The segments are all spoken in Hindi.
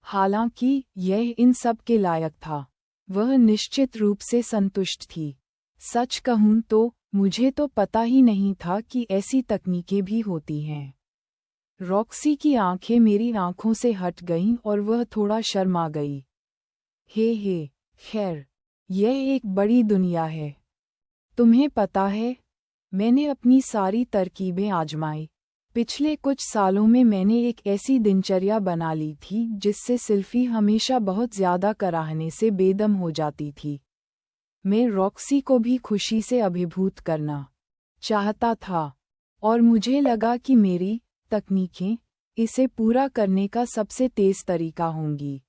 हालांकि यह इन सब के लायक था। वह निश्चित रूप से संतुष्ट थी। सच कहूं तो मुझे तो पता ही नहीं था कि ऐसी तकनीकें भी होती हैं। रॉक्सी की आंखें मेरी आंखों से हट गईं और वह थोड़ा शर्मा गई। हे, खैर, यह एक बड़ी दुनिया है। तुम्हें पता है, मैंने अपनी सारी तरकीबें आजमाई। पिछले कुछ सालों में मैंने एक ऐसी दिनचर्या बना ली थी जिससे सिल्फी हमेशा बहुत ज़्यादा कराहने से बेदम हो जाती थी। मैं रॉक्सी को भी खुशी से अभिभूत करना चाहता था और मुझे लगा कि मेरी तकनीकें इसे पूरा करने का सबसे तेज़ तरीका होंगी।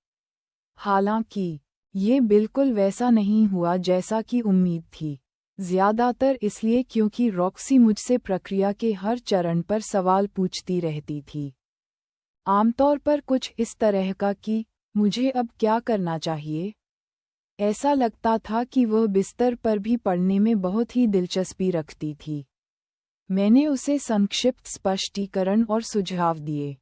हालांकि ये बिल्कुल वैसा नहीं हुआ जैसा कि उम्मीद थी। ज़्यादातर इसलिए क्योंकि रॉक्सी मुझसे प्रक्रिया के हर चरण पर सवाल पूछती रहती थी। आमतौर पर कुछ इस तरह का कि मुझे अब क्या करना चाहिए। ऐसा लगता था कि वह बिस्तर पर भी पढ़ने में बहुत ही दिलचस्पी रखती थी। मैंने उसे संक्षिप्त स्पष्टीकरण और सुझाव दिए।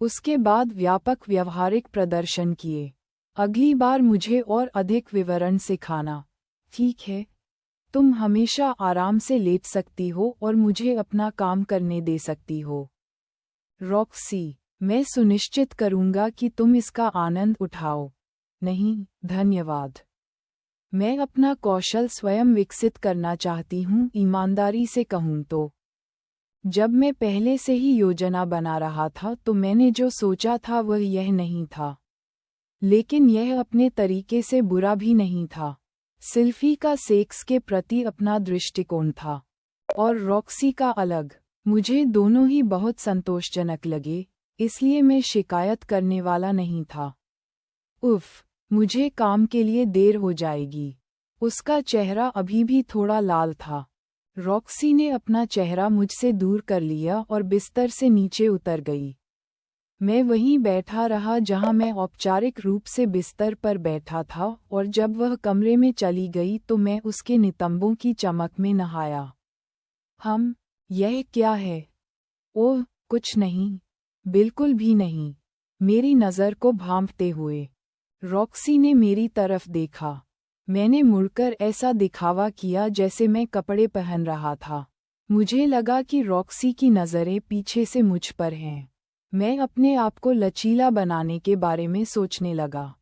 उसके बाद व्यापक व्यवहारिक प्रदर्शन किए। अगली बार मुझे और अधिक विवरण सिखाना। ठीक है, तुम हमेशा आराम से लेट सकती हो और मुझे अपना काम करने दे सकती हो। रॉक्सी, मैं सुनिश्चित करूंगा कि तुम इसका आनंद उठाओ। नहीं, धन्यवाद। मैं अपना कौशल स्वयं विकसित करना चाहती हूँ, ईमानदारी से कहूँ तो। जब मैं पहले से ही योजना बना रहा था तो मैंने जो सोचा था वह यह नहीं था। लेकिन यह अपने तरीके से बुरा भी नहीं था। सिल्फी का सेक्स के प्रति अपना दृष्टिकोण था और रॉक्सी का अलग। मुझे दोनों ही बहुत संतोषजनक लगे, इसलिए मैं शिकायत करने वाला नहीं था। उफ़, मुझे काम के लिए देर हो जाएगी। उसका चेहरा अभी भी थोड़ा लाल था। रॉक्सी ने अपना चेहरा मुझसे दूर कर लिया और बिस्तर से नीचे उतर गई। मैं वहीं बैठा रहा जहां मैं औपचारिक रूप से बिस्तर पर बैठा था और जब वह कमरे में चली गई तो मैं उसके नितंबों की चमक में नहाया। यह क्या है? ओह, कुछ नहीं। बिल्कुल भी नहीं। मेरी नज़र को भांपते हुए रॉक्सी ने मेरी तरफ देखा। मैंने मुड़कर ऐसा दिखावा किया जैसे मैं कपड़े पहन रहा था। मुझे लगा कि रॉक्सी की नज़रें पीछे से मुझ पर हैं। मैं अपने आप को लचीला बनाने के बारे में सोचने लगा।